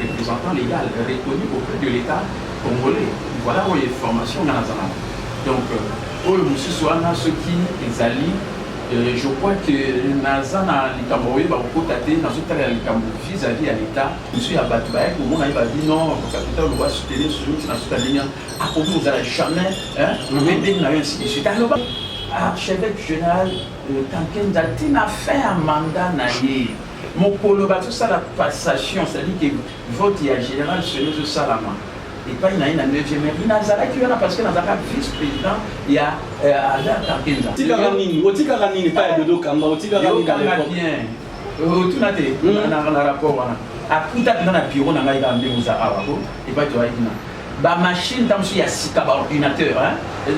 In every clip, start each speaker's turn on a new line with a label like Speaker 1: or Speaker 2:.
Speaker 1: représentant légal reconnu auprès de l'État congolais. Voilà où il y a formation dans la zone. Donc, pour le Moussouana, ceux qui exalient, je crois que Nazana Likamboé va recotater dans ce cas vis-à-vis à l'État. Je suis à Batoubaï, au monde il va dire non, le capital on va soutenir ce jour, c'est dans cette ligne. À côté, vous n'allez jamais aider nous ainsi de suite. Archevêque général Tanken Dati n'a fait un mandat naïe. Mon polo, tout ça, la passation, c'est-à-dire que vote il y a général sur le Salama. Et pas il y a une 9e maire. Il y a parce que dans un vice-président, il y a Azar Tankenza.
Speaker 2: Otika Ranini, pas de Dokamba, Otika Ranini.
Speaker 1: Bien. Tout n'a été dans le rapport. À tout à dans la bureau, on a gardé aux Arabes. Et pas de Haïtina. Bah, machine, dans ce Sika, ordinateur.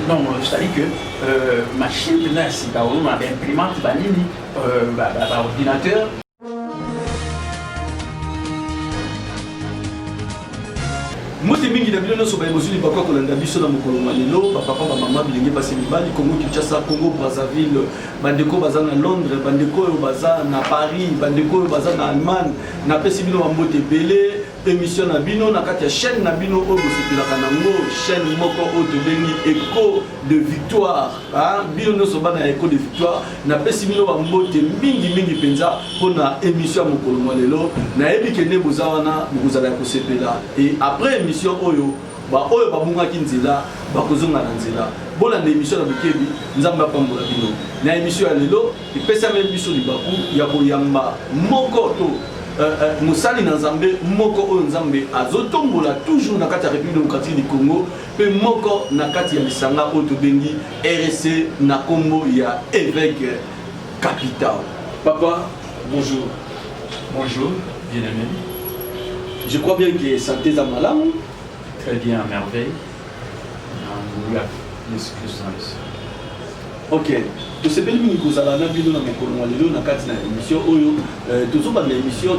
Speaker 1: Non, c'est-à-dire que machine, dans Sika, on a imprimante, banini, ordinateur.
Speaker 2: Moi, je suis venu à papa, maman, Congo, Kinshasa, Congo, Brazzaville, Bandeko, Bazan à Londres, Bandeko, Bazan à Paris, Bandeko, Bazan à Allemagne, n'a pas si bien à Belé, émission à Bino, n'a qu'à chaîne Nabino, chaîne Moko, écho de victoire, Bino, no Sobana, écho de victoire, n'a pas si bien à Mingi Penza, pour la émission à Mokolo, n'a ébiqué Bozawana, Bozala Kosepela. Et après émission, Oyo, Oyo, Babunga Kinzila, Bakozonga Nanzila. Bon, la émission à Bukebi, Nzamba Pambola Bino. Na émission à Lelo, il peut s'amener Bissou Libakou, Yaboyamba, Mokoto. Moussali Nzambe, Moko Nzambe, Azotombola, toujours dans la République démocratique du Congo, et Moko Nakati Yalisanga, Otobengi, RSC, Nakombo, il y a évêque capital. Papa, bonjour.
Speaker 1: Bonjour, bien-aimé.
Speaker 2: Je crois bien que santé est malade.
Speaker 1: Très bien, à merveille.
Speaker 2: Ok. Tout ce pays qui nous a donné dans l'émission, toujours dans l'émission,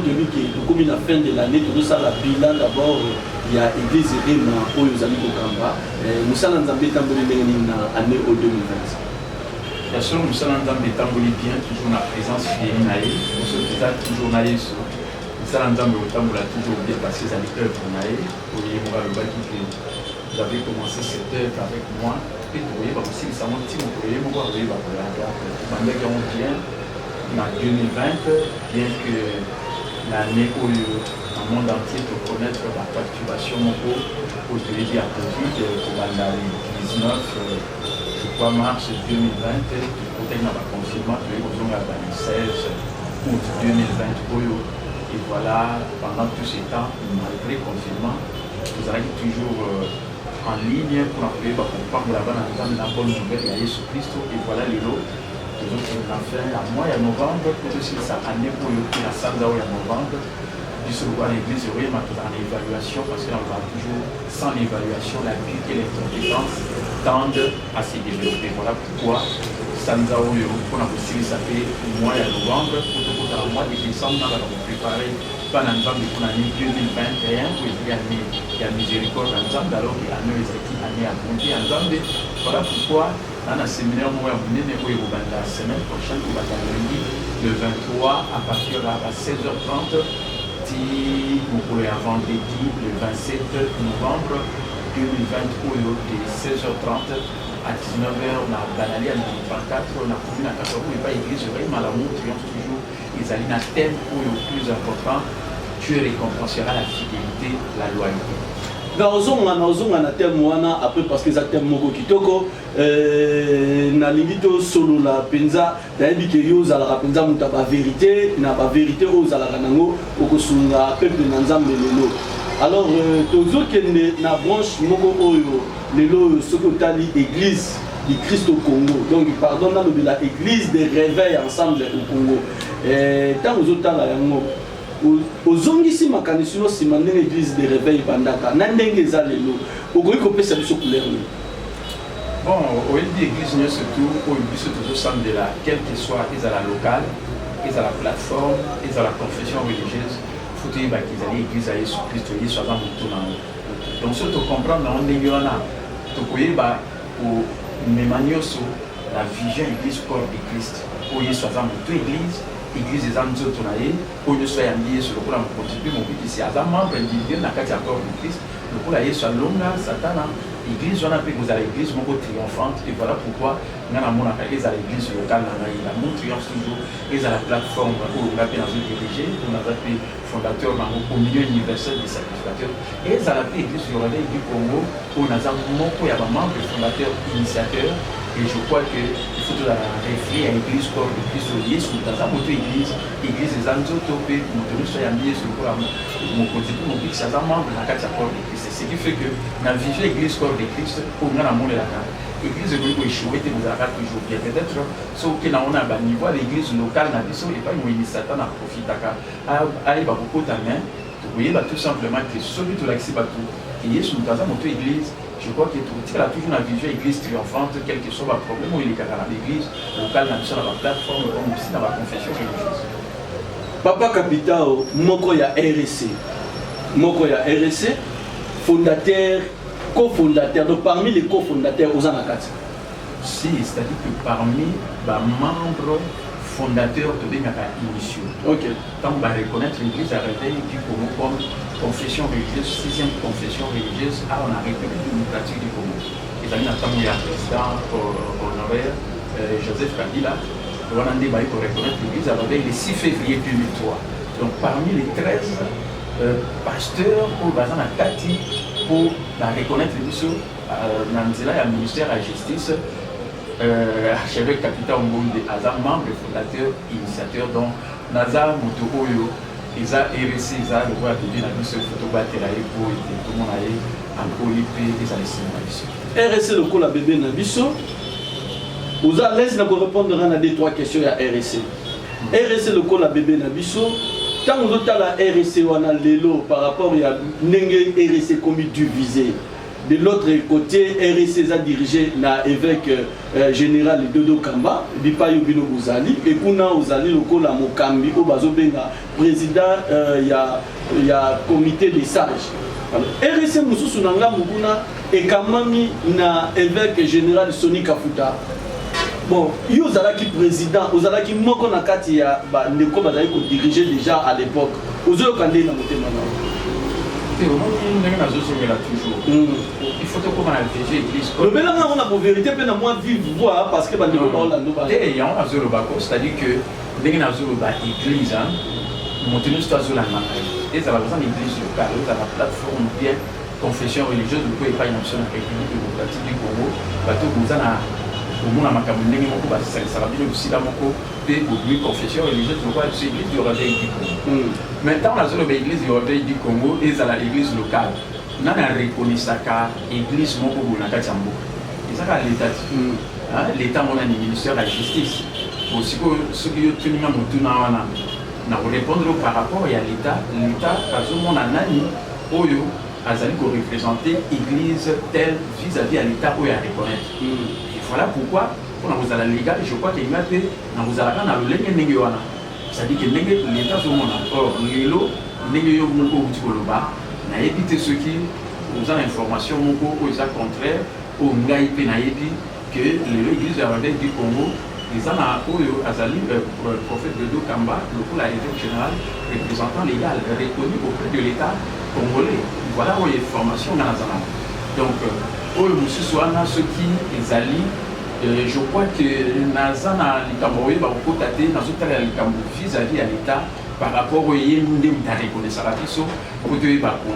Speaker 2: comme la fin de l'année, tout ça, la bilan d'abord, il y a l'église Réma, Oyo Zami Kokamba. Nous sommes en année 2020.
Speaker 1: Bien sûr, nous sommes en bien, toujours la présence féminine, nous sommes toujours naïfs. Nous sommes toujours bien passé à l'école pour naïfs. Vous avez commencé cette œuvre avec moi. Et vous voyez, aussi, ça m'a dit, vous voyez, bien, dans 2020, bien que l'année où le monde entier peut connaître la perturbation au début de la Covid, pour l'année 19, je crois, mars 2020, peut-être dans le confinement, nous avons le 16 août 2020. Et voilà, pendant tout ce temps, malgré le confinement, vous avez toujours en ligne pour comprendre la bonne nouvelle de Jésus-Christ. Et voilà les lots. Nous avons fait à mois de novembre, pour aussi cette année pour la salle de novembre. Puisque l'église est en évaluation, parce qu'on va toujours, sans l'évaluation, la vie et les compétences tendent à se développer. Voilà pourquoi Sanzao, pour la possibilité, ça fait mois de novembre, pour le mois de décembre, on va préparer pendant l'année 2021, où il y a miséricorde ensemble, alors qu'il y a une année à monter ensemble. Voilà pourquoi, dans le séminaire, nous avons la semaine prochaine, nous allons le 23 à partir de 16h30, vous pouvez vendredi, le 27 novembre 2020, de 16h30 à 19h, on a banali à 34, on a commune à 14h, on n'est pas église, je vais malamu, triomphe toujours, ils allaient dans le thème le plus important, Dieu récompensera la fidélité, la loyauté.
Speaker 2: Na thème wana après parce que ça thème moko kitoko na limito solo la penza dayebi ke yo za la penza muta ba vérité na ba vérité o za la kanango okosunga peuple na nzambe lelo. Alors tozo kende na branche moko oyo lelo soko tali église du Christ au Congo. Donc pardon dans de la église des réveils ensemble au Congo. Tant aux autres yango ozongisi makanisi no sima ndenge église de réveil bandaka na ndenge eza lelo okoki kopesa biso couleur ni
Speaker 1: bon oyebi église nyonso surtout oyo biso tozosala de la quelle que soit ezala locale ezala plateforme ezala confession religieuse faut toyebaki ezali église ya yesu kristo yesu aza motu nango donc so tocomprendre nango ndenge wana tokoyeba komema nyonso la vision église corps de christ oyo yesu aza motu église église eza nzoto na ye oyo nyonso ayambi yesu lokola mokonzi mpe mobikisi aza membre individuel na kati ya corps de Christ lokola yesu alonga satana église wana mpe kozala église moko triomphante et voilà pourquoi nga namonaka ezala église locale na ngai l'amour triomphe toujours ezala plateforme oyo nga mpe nazodirige oyo naza mpe fondateur nango au milieu universel des sacrificateurs ezala mpe église du réveil du Congo oyo naza moko ya bamembre fondateur initiateur et je crois que il faut réfléchir à l'église corps de Christ yesu moto moto église eza nzoto mpe moto nyonso ayambi yesu lokola mokonzi mpe mobikisi aza membre na kati ya corps de Christ ce qui fait que na vision église corps de Christ oyo nga namonelaka église ekoki koéchoué te kozalaka toujours bien peut-être soki naona baniveau ya l'église locale na biso epai moyini satan aprofitaka ayeba kokota main tokoyeba tout simplement que soki tolakisi bato ke yesu moto aza moto église. Je crois que tout a toujours une vision église triomphante, quel que soit le problème où il est dans l'église locale, dans la plateforme, comme aussi dans la confession religieuse.
Speaker 2: Papa Capitao, moko ya RSC. Moko ya RSC, fondateur, cofondateur. Donc parmi les cofondateurs, aux Anakati.
Speaker 1: Si, c'est-à-dire que parmi les membres fondateurs de Benaka Initiaux.
Speaker 2: Ok.
Speaker 1: Quand on va reconnaître l'église à réveil du Congo comme confession religieuse, 6e confession religieuse à la République démocratique du Congo. Et d'ailleurs, notamment, il y a un président honoraire, Joseph Kabila, on a débat pour reconnaître l'église à réveil le 6 février 2003. Donc parmi les 13 pasteurs pour Bazan Kati pour la reconnaître l'église, Nanzela, il y a le ministère de la Justice. Archevêque Capitaine Mbonde, Aza membre fondateur, initiateur, donc Naza Moutouoyo, Isa RSC, Isa le roi de Dieu, n'a vu ce photo battre la épo, et tout le monde allait en Olympe, et ça les cinémas.
Speaker 2: RSC le coup la bébé Nabiso, vous allez laisser nous répondre à des trois questions à RSC. RSC le coup la bébé Nabiso, tant que vous avez la RSC ou la Lelo par rapport à Nenge RSC comme divisé. De l'autre côté, RSC a dirigé l'évêque général Dodo Kamba, Bipayo Bino Ouzali, et Kuna Ouzali, le Kola Mokambi, Obazobenga, président, il y a comité des sages. RSC Moussou Nanga Muguna et Kamami na évêque général Soni Kafuta. Bon, il y a qui président, il y a qui Moko Nakati, il y a qui dirigeait déjà à l'époque. Vous avez quand
Speaker 1: il faut que la église.
Speaker 2: Le bénin on a pour vérité peine à moins vivre voir parce que c'est-à-dire que dès que l'église monter nous sur la et ça va dans l'église locale, dans la plateforme bien confession religieuse de quoi pas une option dans la République démocratique du Congo, bateau vous en a au monde à Makamundé moko ba ça va bien aussi la moko de confession religieuse de quoi c'est l'église du réveil du Congo. Maintenant la zone de l'église du réveil du Congo est à l'église locale. N'a reconnaissaka église moko na kati ya mboka. Ezaka l'état. L'état mon ani ministère de la justice. Aussi que ce qui est tenu motuna wana na répondre par rapport à l'état azomona nani oyo azali ko représenter église telle vis-à-vis à l'état oyo à reconnaître. Et voilà pourquoi pour nous à la légal je crois qu'il m'a fait na vous allaka na lolenge ndenge wana. C'est-à-dire que l'état zomona or lelo ndenge yo moko utikoloba na éviter ce qui nous a l'information au contraire au ngai pe na yebi que l'église de la République du Congo les ana oyo azali prophète de Dodo Kamba le pour la évêque général représentant légal reconnu auprès de l'état congolais. Voilà où il y a formation dans la zone. Donc oyo mususuana ceux qui ezali je crois que nazana likambo ba kotate nazotala likambo vis-à-vis à l'état par rapport au yéndé mta reconnaissance biso pour te ba ko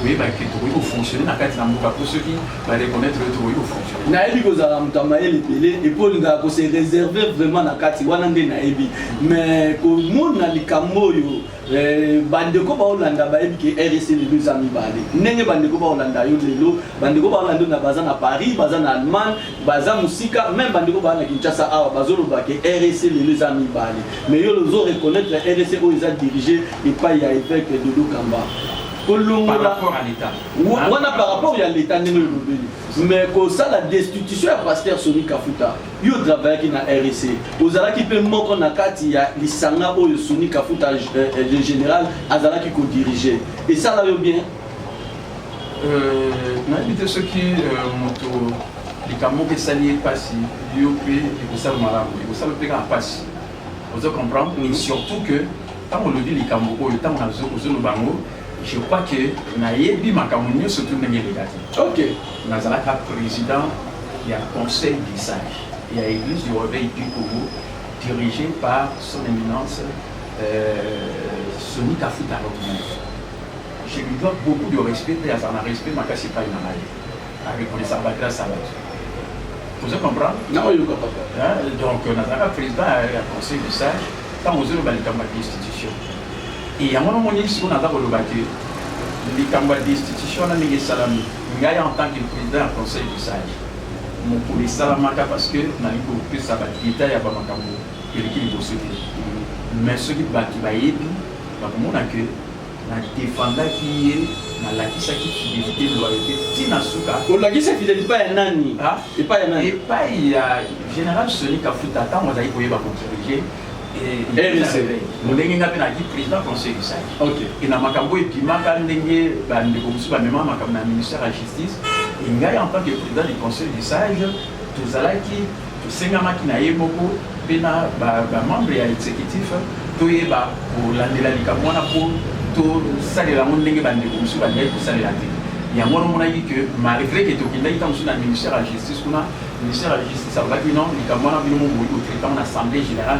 Speaker 2: oui bah que tu peux fonctionner dans quatre ans pour ceux qui va reconnaître que tu peux fonctionner naebi kozala mutamaye lepele et pour nga ko se réserver vraiment na kati wana nde naebi mais ko mona likambo yo bandeko ba olanda ba ebi ke RSC le deux amis bale ndenge bandeko ba olanda yo lelo bandeko ba olanda na baza na Paris baza na Allemagne baza musika même bandeko ba na Kinshasa awa bazolo ba ke RSC le deux amis bale mais yo le zo reconnaître RSC o ils a dirigé et pas ya évêque Dodo Kamba
Speaker 1: par rapport à l'état.
Speaker 2: On a par rapport à l'état, mais que ça la destitution à pasteur Soni Kafuta, il travaille qui na RSC. Vous allez qui peut manquer na kati ya lisanga o Soni Kafuta le général azala qui co-diriger. Et ça là bien.
Speaker 1: Na éviter ceux qui moto les camo que salier passi, yo pe et que ça malamu, et que ça le pega passi. Vous comprenez? Et surtout que, quand on le dit, les Cambodgiens, tant on a besoin de bango, je crois que Naïbi Makamounio surtout n'est négatif.
Speaker 2: Ok.
Speaker 1: Nazalaka président, il y a conseil du sage, il y a l'église du réveil du Congo, dirigée par son éminence Soni Kafuta. Je lui dois beaucoup de respect, et à son respect, ma casse pas une analyse. Avec les sabbateurs, ça va. Vous comprenez?
Speaker 2: Non, il ne comprend pas.
Speaker 1: Donc, Nazalaka président a un conseil du sage, tant aux autres, il y a une institution. Et à un moment donné, si on a le bâti, les cambouis d'institution, on a mis salami. Il y a en tant que président du conseil du sage. Mon pour les salamaka parce que on a eu plus ça va l'État y a pas makambo que l'équipe de sauter. Mais ce qui va aider, bah comment on a que na défendre qui est na la qui ça qui fidélité loyauté tina suka.
Speaker 2: On l'a dit c'est fidélité pas un nani.
Speaker 1: Ah,
Speaker 2: et pas un nani.
Speaker 1: Et pas il y a général Soni Kafuta tant on a eu pour y va diriger. Et nous avons président conseil du sage.
Speaker 2: Ok.
Speaker 1: Et dans Makambo et puis Makandenge, même à ministère de la justice, il y a en tant que président du conseil du sage, tout ça qui, tout ce qui n'a beaucoup, membre exécutif, tout est pour l'année pour tout ça les ramondes de pour ça les il y a un moment que malgré que tout le monde dans le ministère de la justice, le ministère de la justice a dit non, il y a un traitement en assemblée générale,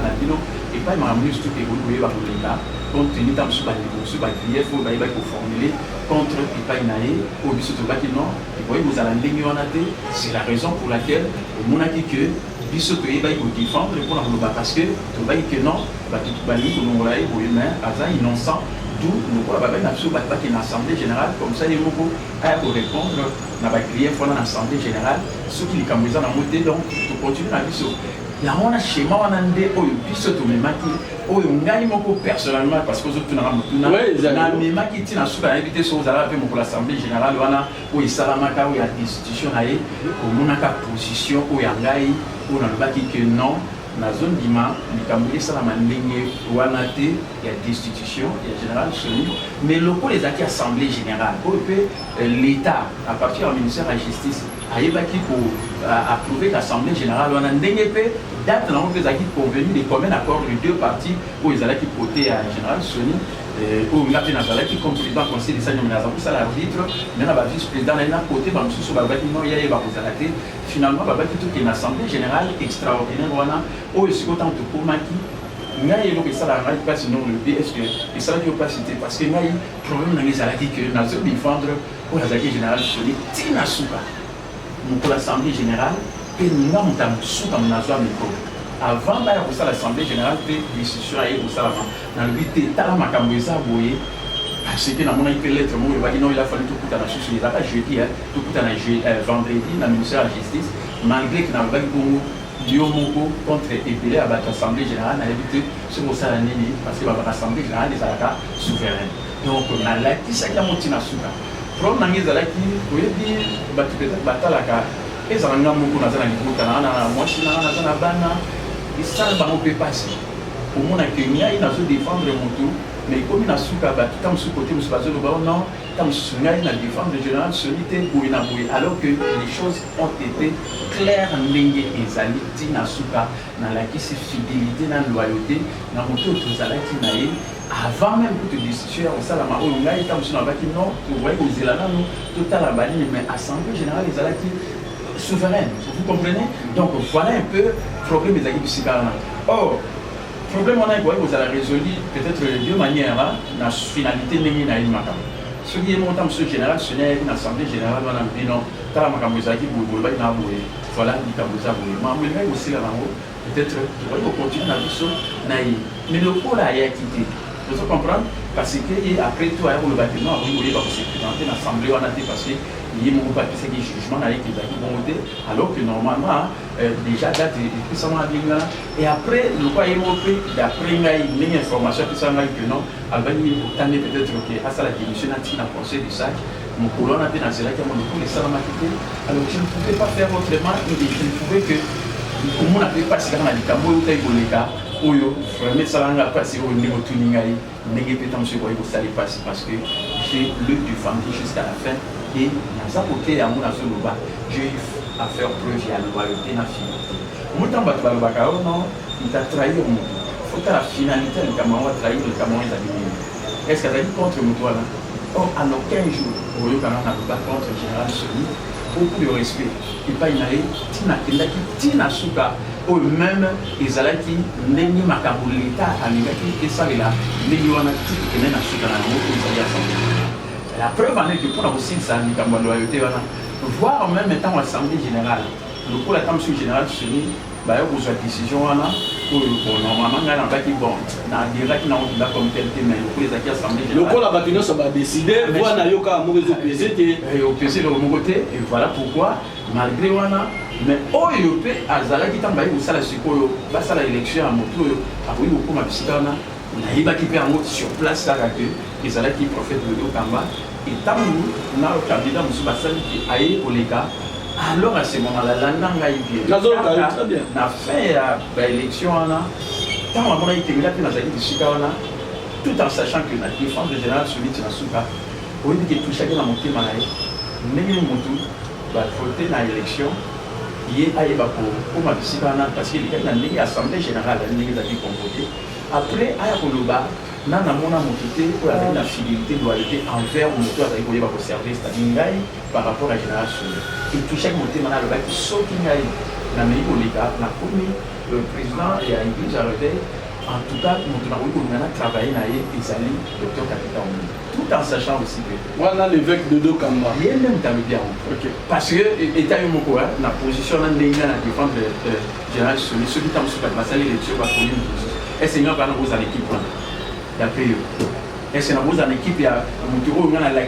Speaker 1: et pas ma ministre tout évolué par l'État, compte tenu de ce qu'il faut formuler contre et pas inaïe, au but de ce non, et voyez, vous allez l'ignorer, c'est la raison pour laquelle on a dit que biso to eba ko défendre pour la parce que to ba que non ba tout bali ko ngora e bo humain aza innocent d'où nous pour la ba na so ba qui na assemblée générale comme ça les moko a pour répondre na ba client pour l'assemblée générale ceux qui les camouza na moté donc to continuer na biso la mona schéma wana nde oyo biso to memaki oyo ngai moko personnellement parce que autres na mutuna na memaki tina suka invité so za pe moko l'assemblée générale wana oyo salamaka oyo institution na ye ko mona ka position oyo ngai on a dit que non, dans la zone d'Ima, il y a des destitutions, il y a général Soni, mais locaux les acquis assemblée générale, l'État, à partir du ministère de la Justice, a approuvé l'assemblée générale, on a développé date dans les acquis convenus des communs accords de deux parties où ils allaient voter à général Soni. Où il a fait qui comme président du conseil des sages, il a fait l'arbitre, mais il a vice-président, il a côté, il a finalement, il y a une assemblée générale extraordinaire, où il y a autant de Koumaki, il y a une assemblée pas sinon le PSQ, et ça ne pas citer parce qu'il y a un problème dans les alaki que nous avons défendre pour l'assemblée générale sur les Tina Souka. Pour l'assemblée générale, et nous avons Souka, nous avons avant d'aller pour ça l'assemblée générale fait décision à pour ça dans le but d'état makamboza boye parce que dans mon écrit lettre moi il va dire non il a fallu tout à la chose il a pas jeudi tout à la vendredi dans le ministère de la justice malgré que dans le bac Congo Diomoko contre épelé à l'assemblée générale n'a évité ce pour ça l'année parce que l'assemblée générale des alaka souveraine donc na la qui ça qui a monté na suka problème dans les alaki vous dire battu peut-être batalaka et ça n'a moko na zana libuta na moi china na zana bana et ça va on peut passer au monde que il a défendre mon tour mais comme il a su qu'à tout temps sous côté monsieur Bazo le non tant sous il a défendre le général solitaire pour alors que les choses ont été claires ndenge ezali tina suka na la qui c'est fidélité na loyauté na moto tous ala qui na avant même que tu destituer au salama o ngai tant sur na baki non tu voyez aux élana nous total la bali mais assemblée générale les ala qui souveraine, vous comprenez? Donc voilà un peu le problème des équipes psychiatriques. Or, le problème on a vous allez résolu peut-être de deux manières là, la finalité n'est pas une macam. Ce qui est montant monsieur général, ce n'est une assemblée générale, on a dit non, t'as la macam vous avez dit vous voulez pas voilà, il vous a voulu. Mais on aussi là haut, peut-être vous voyez on continue la vie sur naïf. Mais le pôle a quitté. Vous comprenez? Parce que après tout, le bâtiment, vous voyez, se présenter l'assemblée, on a dit parce que il y a mon papier, c'est des jugements qui vont voter, alors que normalement, déjà, date de ça m'a dit là. Et après, le quoi est montré, d'après une information que ça m'a dit que non, Albanie, autant peut-être que à ça la démission a été dans le conseil du sac. Mon colonne a été dans ce lac, mon coup, les salams a quitté. Alors je ne pouvais pas faire autrement, je ne pouvais que, comment on a fait passer dans la Likambo ou Taïboleka. Oyo, vraiment ça va passer au niveau tuningai, n'est pas tant ce qu'on va passer parce que j'ai le défendu jusqu'à la fin et dans un côté à mon azoloba, j'ai à faire preuve à la loyauté na fidélité. Mon temps battu balobaka non, il t'a trahi au monde. faut que la finalité le Cameroun va trahir le Cameroun est est-ce qu'elle a dit contre Moutouana? Or, en aucun jour, au lieu qu'on n'a pas contre le général Soni, beaucoup de respect. Et pas une année, Tina Souka, ou même Ezalaki, Neni Makambo, l'État, Amigaki, et ça, là, Neni Wana, qui est Souka, la preuve en est que pour la aussi, ça, Mikambo, loyauté, voire même étant l'Assemblée générale, le coup, la Tamsou générale Soni, bah, vous avez décision, normalement, il y a un qui bon, il y a un qui comme tel thème, le coup, les assemblées générales. Le coup, la bâtiment, ça va décider, voir Nayoka à mauvais opposé, et opposé de mon côté, et voilà pourquoi, malgré Wana, mais OEP, Azala qui t'envoie au salaire à la élection à Moto, à oui, beaucoup ma psychana, il va qui fait un mot sur place à la queue, et Zala qui prophète de Kamba, et tant nous, on a le candidat M. Bassal qui a eu au Lega. Alors à ce moment-là, la langue a été bien. On a fait l'élection, tant on a été mis là, tout en sachant que la défense de général Soni Tinasuka, au lieu de toucher à monter malade, n'est pas voter dans l'élection, il y a pour ma parce qu'il y a une assemblée générale, il y a composé. Après, à Yakoloba, na mona mototé pour avec la fidélité loyauté envers le moteur avec koyeba ko service c'est-à-dire par rapport à la génération et tout chaque moté mana le bac sauti ngai na mei koleka na komi le président et à l'église arrêté en tout cas moto na ko na travailler na ye ezali docteur Kapita Omi tout en sachant aussi que
Speaker 2: voilà l'évêque de Dokamba
Speaker 1: il est même dans le bien parce que état yo moko na position na ndinga na défendre général Soni celui qui t'a sur la salle élection va connaître et c'est nous va nous à l'équipe d'après eux. Est-ce que nous avons une équipe qui a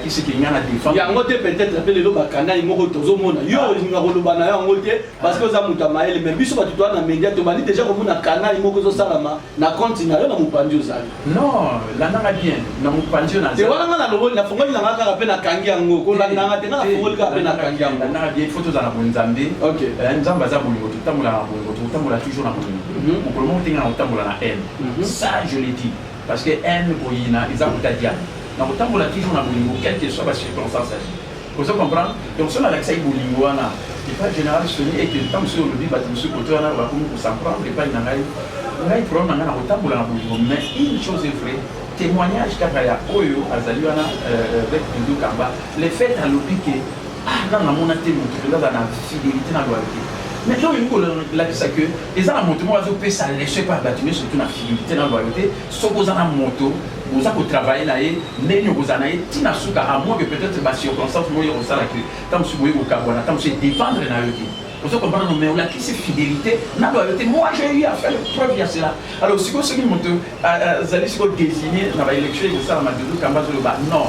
Speaker 1: qui se qui a défendu? Il y a peut-être appelé le Bakana, il m'a retrouvé. Yo, il m'a retrouvé parce que ça m'a maïl, mais biso tu dois dans média, tu m'as dit déjà comme on a Kana, il m'a retrouvé salama, na continue na mupandio ça. Non, là n'a bien, na mupandio na. C'est voilà na lobo na fongo na ngaka pe na kangi yango, ko la na tena fongo ka pe na kangi yango. Na bien photos za na bonzambe. OK. Nzamba za bolingo, tout tamula na bolingo, tout tamula toujours na bolingo. Pour le moment tinga na tamula na haine. Ça je l'ai dit. Parce que haine boyina, ils ont dit dans le temps où la toujours na bolingo, quelle que soit la circonstance. Vous comprenez? Donc cela avec ça bolingo na, il pas général Soni et que tant sur le dit battu sur côté na va pour s'en prendre et pas na ngai problème na temps où la bolingo, mais une chose est vraie, témoignage kaya oyo azali wana avec Dodo Kamba, les faits à l'opique ah non na mon témoin que là na fidélité na loyauté. Mais là, il faut que les gens ont monté, ça ne laisse pas bâtiment, surtout la fidélité, la loyauté. Sauf que vous avez un moto, vous avez travaillé là, vous avez Tina Souka, à moins que peut-être ma circonstance, moi, il y a ça là, tant que vous avez au Cabana, tant que vous défendre la loyauté. Vous comprenez, mais on a qui c'est fidélité, la loyauté. Moi, j'ai eu à faire preuve de cela. Alors, si vous avez désigné dans l'élection, vous avez dit, non.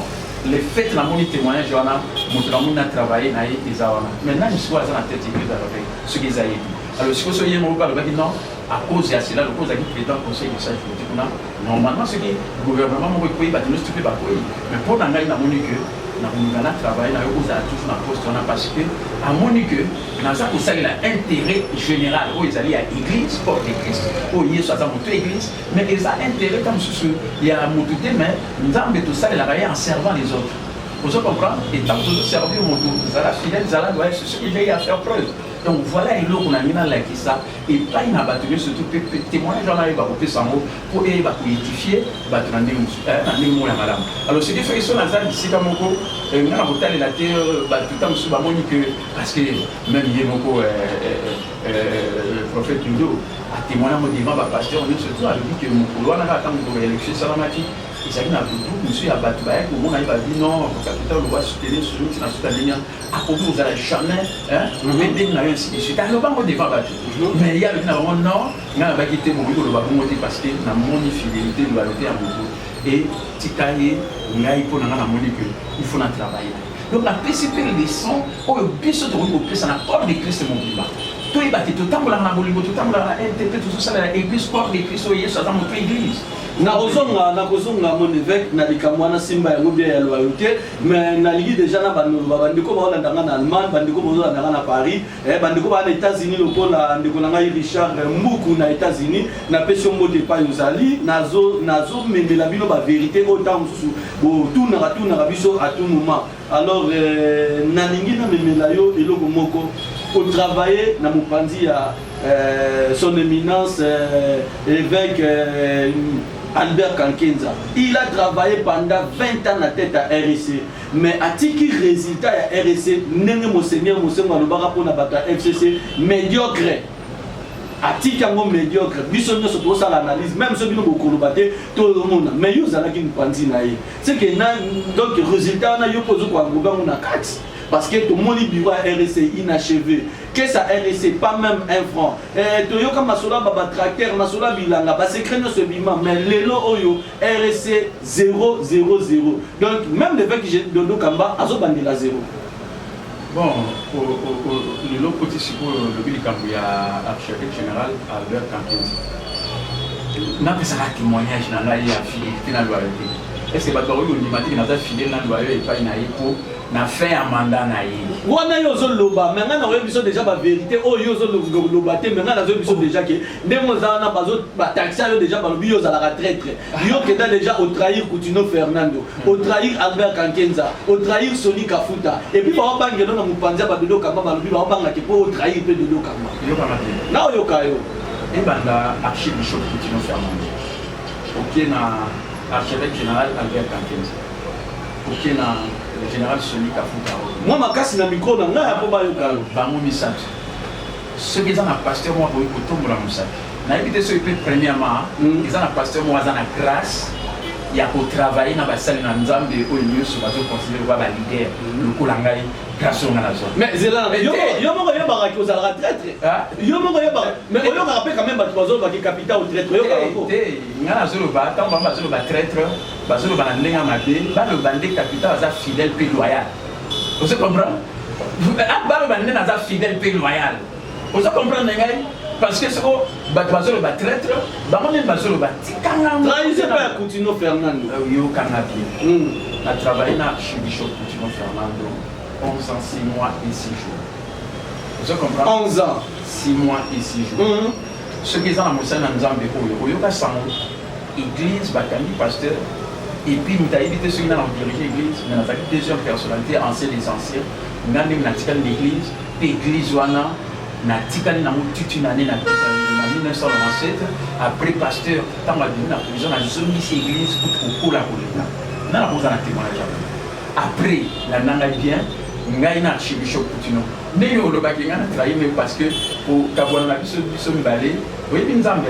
Speaker 1: Les faits dans mon témoignage, mon a travaillé, maintenant je suis à la tête de ce qu'ils ont dit. Alors si vous avez dit non, à cause de cela, le cause du président du conseil de ça, normalement ce qui le gouvernement m'a dit, mais pour la on a travaillé, on a toujours un poste parce que, à mon que, dans ça, il y a intérêt général, où ils allaient à l'église, porte l'église, où il y a l'église, mais ils ont intérêt comme ce il y a un motuté, mais nous avons tout ça, il a en servant les autres. Vous comprenez? Et tant que vous servez au moto, vous allez fidèle, vous allez voir ce qu'il y a à faire preuve. Donc voilà, il qu'on a mis dans la ça et pas une abattu, surtout témoignage, j'en arrive à couper sans mot pour édifier, madame. Alors ce qui fait que son hasard ici, comme on a voté la terre, tout le temps, sous que parce que même il y a prophète Ludo a témoigné devant le pasteur, on est surtout à lui que mon couloir n'a pas attendu pour l'élection salamati. Il s'agit d'un bout, monsieur abattu, tout le monde a dit non, le capital doit soutenir ce qui n'a pas de lien. À côté, vous n'allez jamais, mais ainsi de suite. Alors, on va devant battu. Mais il y a le non, il y a un baguette pour le babou parce que la monnaie fidélité doit le faire à beaucoup. Et Tikaye, il y a pour la monnaie qu'il faut travailler. Donc, la principale leçon, au bis de l'Europe, ça n'a pas de Christ mon climat. Tout est battu, tout le temps, on a tout le temps, on a NTP, tout ça, l'église, corps de Christ, ça dans notre église. Na kozonga mon évêque na likamwana simba yango bien ya loyauté mais na ligi déjà na bandeko ba landanga na Allemagne bandeko ba landanga na Paris bandeko ba na États-Unis lokola ndeko na ngai Richard Mbuku na États-Unis na pesio mode pa yozali nazo mendela bino ba vérité autant mususu bo tout na biso à tout moment alors na lingi na memela yo eloko moko
Speaker 2: au travailler dans mon pandi à son éminence évêque Albert Kankenza. Il a travaillé pendant 20 ans à la tête à RSC. Mais à tiki résultat à RSC, n'est-ce monseigneur Alobara pour la FCC médiocre. À tiki médiocre. Bisson ne se pose à l'analyse, même ceux qui n'ont pas colobaté, tout le monde. Mais ils ont une pandi naïe. C'est que donc résultat on a eu posé quoi on a 4. Parce que tout le monde bureau à RSC inachevé. Que ça RSC pas même un franc. Toyoka Masola Baba Tracteur, Masola Bilanga, bah c'est créneau ce bima, mais Lelo Oyo, RSC 0, 0, 0. Donc même le fait que j'ai Dodo Kamba, Azo Bandela 0.
Speaker 1: Bon, le lot petit c'est pour le Billy Kambouya, archevêque général Albert Kankenza. N'a pas ça témoignage dans la fidélité dans la loyauté. Est-ce que Bato Oyo Nimati n'a pas fidèle dans la loyauté et pas une pour na fait un mandat naïf.
Speaker 2: Wana yo zo loba, mais on a besoin déjà la vérité. Oh yo zo loba te, mais on a besoin déjà que Nemozana bazo ba taxi yo déjà ba yo za la retraite. Yo que déjà au trahir Coutinho Fernando, au trahir Albert Kankenza, au trahir Sony Kafuta. Et puis ba banga na mupanza ba Dodo Kamba ba lobi ba banga ke pour trahir pe Dodo Kamba.
Speaker 1: Yo kama te.
Speaker 2: Na yo kayo.
Speaker 1: Et banda archibishop Coutinho Fernando. OK na archevêque général Albert Kankenza. OK na le général Sony Kafuta.
Speaker 2: Moi ma casse na micro na nga ya po ba yo kayo.
Speaker 1: Bango misatu. Ce qui est un pasteur moi pour tomber la musaki. Na éviter ce peut premièrement, ils ont un pasteur moi dans la grâce. Il y a pour travailler dans la salle dans Nzambe au lieu sur bateau considéré comme leader le Kolangai grâce au nation.
Speaker 2: Mais c'est là yo mo yo baraki aux la retraite. Yo mo yo baraki. Mais yo rappelle quand même ba trois ba ki capital au traître yo ka.
Speaker 1: Ngana zolo ba tant ba zolo ba traître, ba zolo ba ndenga mabe, ba le bandé capital za fidèle puis loyal. Vous comprenez? Ba le bandé na za fidèle puis loyal. Vous comprenez ngai? Parce que c'est au bazolo ba traître, ba mon bazolo ba tikanga.
Speaker 2: Trahissez pas Coutinho Fernando.
Speaker 1: Yo kanabi. A travaillé na archibishop Coutinho Fernando 11 ans, 6 mois et 6 jours. Vous comprenez?
Speaker 2: 11 ans,
Speaker 1: 6 mois et 6 jours. Ce qui est dans la Moussane Nzambe Oyo ka sango église bakandi pasteur et puis nous avons évité ceux qui ont dirigé l'église, nous avons deuxième personnalité ancienne des anciens. Nous avons l'église, l'église wana na tikali na toute une année na 1997 après pasteur tant va venir na prison na zone église pour la collecte na la pose na témoignage après la nanga bien ngai na archibishop Coutinho mais yo le bakinga na trahi mais parce que au kabwana na biso mbalé oui binzambe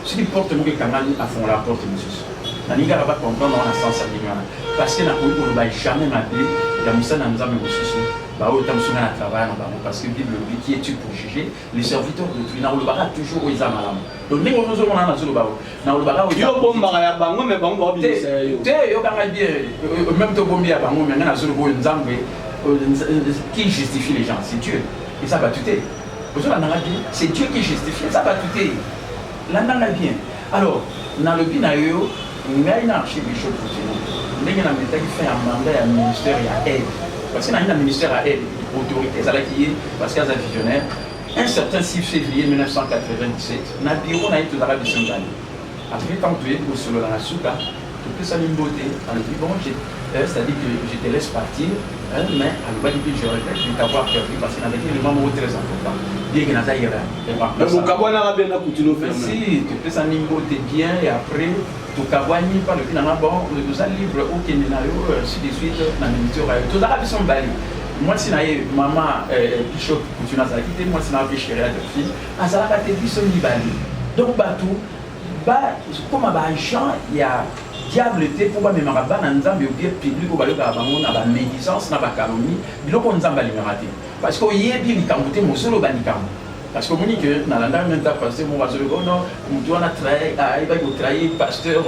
Speaker 1: si les portes nous kangani à fond la porte monsieur na ninga ba comprendre na sens à lingana parce que na ko le ba jamais m'appeler ya musana nzambe monsieur bah autant sur un travail parce que Bible dit qui es-tu pour juger les serviteurs de Dieu na le bara toujours aux amalam donc nous nous on a sur le bara na le bara
Speaker 2: yo bomba ya bango mais bango bien
Speaker 1: te yo kanga bien même to bombi ya bango mais na sur le bo nzambe qui justifie les gens c'est Dieu et ça va tout c'est Dieu qui justifie ça va tout là dans la bien alors dans le binayo ngai na archibishop Coutinho ndenge na meta qui fait un mandat à ministère ya aide. Parce qu'il y a un ministère à aide, autorité, parce qu'il y a un visionnaire. Un certain 6 février 1997, dans le bureau, on a été dans la mission d'année. Après, quand tu es au solo dans la souka, tu peux saluer une beauté. Bon, c'est-à-dire que je te laisse partir, mais à l'objet du je regrette de t'avoir perdu parce qu'il y a des éléments très importants. Bien qu'il y ait un
Speaker 2: mais mon cabane a bien Coutinho Fernando.
Speaker 1: Si, tu peux saluer une beauté bien et après, tu cabane par le finalement, bon, nous allons libre au Kenya, ainsi de suite, dans le ministère. Tout ça, ils sont balayés. Moi, si maman Bishop Coutinho a quitté, moi, si je suis chérie de fille, à ça, la tête, ils sont libérés. Donc, bateau, comme à Jean, il y a diable pour me maraba na nzambe bien public ko baloka bango na ba médisance na ba calomnie biloko nzamba limerate parce que yebi likambote mosolo banikamo parce que moni que na landa même ta pasteur mon bazolo non mutu wana trahi il va trahir pasteur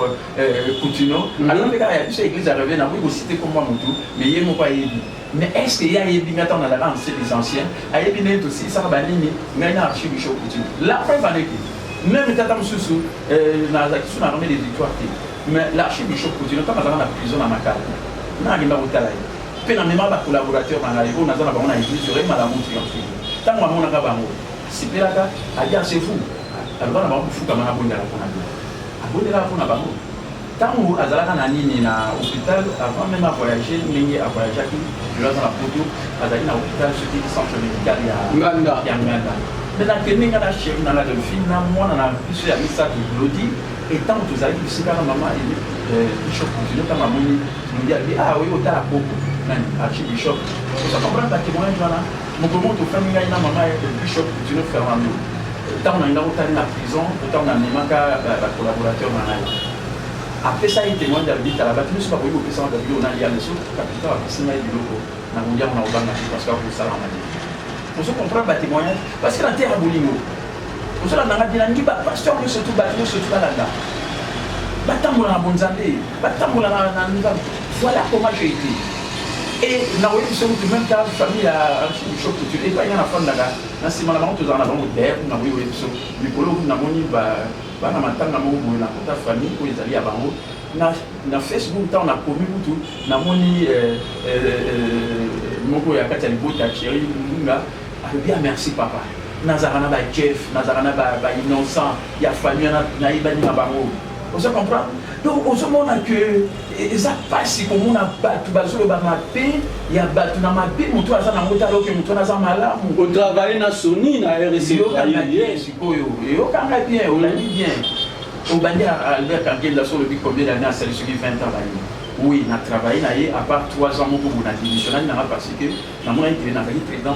Speaker 1: Coutinho alors que quand il y a église revient na ko citer comme moi mutu mais yé mo pas yebi mais est-ce qu'il y a yebi ngata na la ancien des anciens a yebi net aussi ça ba nini ngana archibishop Coutinho la preuve en est même tata mususu na za kisu na armée des victoires mais l'archibishop Coutinho quand on a la prison à Makala na ngenda kutala pe na même ba collaborateur na la na za ba on a église sur malamu triomphé tant moi on a ka bango sipelaka a dire c'est fou alors on a ba fou comme na bonda la kona abonde la kona bango tant que azalaka na nini na hôpital avant même à voyager ndenge à voyager qui je dans la photo azali na hôpital ce qui centre médical ya Nganda maintenant que ninga na chef na la fille na moi na biso ya misa qui glodi et tant que azali bisika na maman et bishop continue ta maman ni dit ah oui otala beaucoup nani archibishop ça comprend pas que moi voilà mon comment to famille na maman et bishop continue Fernando tant on a une prison tant on a un collaborateur après ça il témoigne de la vie à la bâtiment c'est pas pour que ça on a vu on a lié à l'échelle capital à piscine et du loco na mondial on a ouvert parce que vous ça on a dit pour se comprendre le témoignage parce que la terre a bolingo pour ça on a dit ngi ba pasteur nous surtout bâtiment surtout là là batambola na bonzambe batambola na voilà comment j'ai été et na oui c'est tout même cas famille à archibishop tu es pas y a la femme là na sima na bantu za na bantu der na oui so bikolo na moni ba na matanga mo bo na kota famille ko ezali ya bango na Facebook ta on a commis tout na moni moko ya kati ya libota chéri nga a bien merci papa nazarana ba chef nazarana ba innocent ya famille na ibani na bango on se comprend donc on se montre que ça passe comme on a battu bazolo ba mappé ya battu na mappé mutu aza na mota loke mutu na za malamu
Speaker 2: on travaille na Sony na RC
Speaker 1: yo kanga bien on l'a dit bien on bandi Albert Kangela sur le but combien d'années à celle qui 20 ans oui on a travaillé à part 3 ans pour on a démissionné parce que na moi il na valu président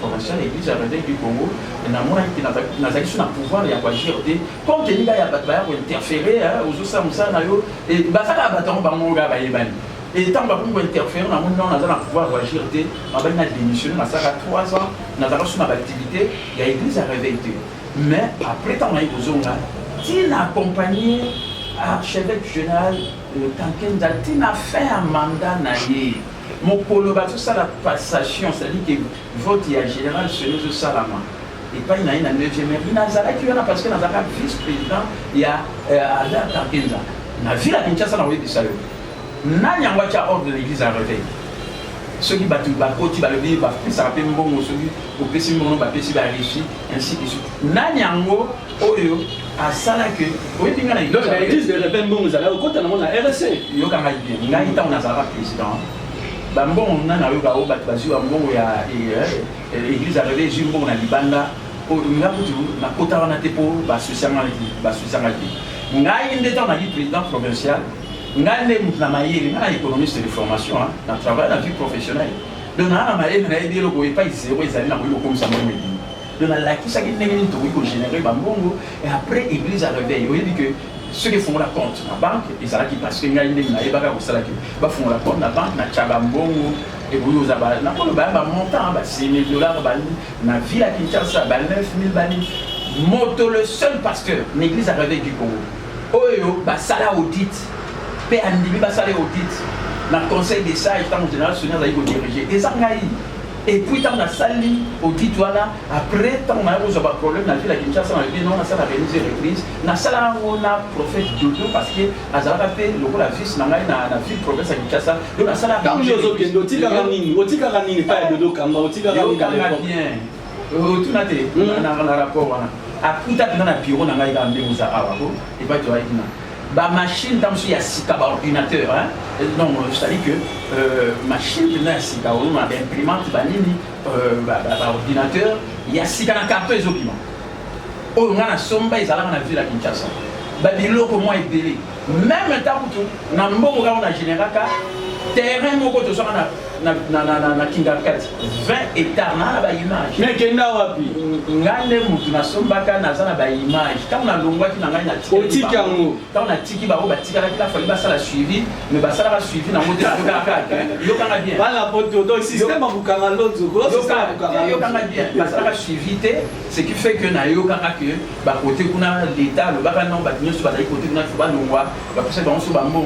Speaker 1: provincial église à Réveil du Congo et na moi il na valu sur le pouvoir ya quoi gérer comme teni ga ya batba pour interférer aux autres ça na yo et basaka baton bango ga ba yebani et tant que pour interférer na moi on a dans pouvoir gérer ma bani na démissionné na ça 3 ans na valu sur ma activité ya église à Réveil mais après tant na yozonga il a accompagné archevêque général Kankenza, il a fait un mandat naïe. Mon coloba, tout ça, la passation, c'est-à-dire que vote général, c'est le Salama. Et pas il y a une 9e maire. Il y a parce que dans le vice-président, il y a Albert Kankenza. La ville à Kinshasa, on a oublié ça. Il y a un ordre de l'église à Réveil. Ceux qui battent le bateau, qui battent le bateau, ça rappelle un bon ceux qui au PC, mon nom, PC, réussi, ainsi de suite. Nanyango, Oyo, à ça là que. Oui, puis il y a
Speaker 2: donc l'église de Réveil, vous allez au côté de la RSC.
Speaker 1: Il y a un bien. Il y a un président. Bambon, on a eu un bateau, un bon, l'église à Réveil, Jumbo, on a Libanda. On a un côté de la dépôt, Bassusangati. On a un président provincial. Nous sommes économistes de formation, dans le travail, dans la vie professionnelle. Donc, nous avons pas zéro, ils allaient comme ça. Donc, nous avons généré et après, l'église a réveillé. Vous dit que ceux qui font la compte, la banque, ils sont là qui passent, ils font la compte, la banque, et vous avez un montant, $6 000, la ville à Kinshasa, 9 000 moto le seul pasteur, l'église a réveillé du Congo. Oyo, ça l'a audit. Andimi basale audit dans le conseil des sages tant général souvenir d'aller diriger et ça et puis tant la salle audit voilà après tant on a eu un problème dans la ville à Kinshasa on a dit non on a ça la réunion reprise na sala on a prophète Dodo parce que azara fait le la fils na na ville province à Kinshasa donc na sala
Speaker 2: quand les autres kendo otika ranini pas Dodo kamba otika ranini
Speaker 1: bien tout na té na rapport wana akuta na bureau na ngai kambe muza awako et pas tu vois ba machine dans ce sika ba ordinateur non c'est-à-dire que machine na sika on a imprimante ba nini ba ordinateur il y a sika na carton les documents on a somba ils allaient na ville à Kinshasa ba biloko moi ebele même temps tout na mbongo on a généraka terrain moko to so na kinga 4 20 hectares na ba image
Speaker 2: mais kenda wapi
Speaker 1: ngande mutu na sombaka na zana ba image quand on a longwa ki na ngai na
Speaker 2: tiki yango
Speaker 1: quand on a tiki ba tika la fali ba sala suivi mais ba sala ba suivi na moto na kaka yo kanga bien
Speaker 2: bala poto donc système bukanga l'autre
Speaker 1: yo kanga bien ba sala ba suivi ce qui fait que na yo kanga que ba côté kuna l'état le ba non ba nyoso ba dai côté kuna ba longwa ba parce que on so ba mo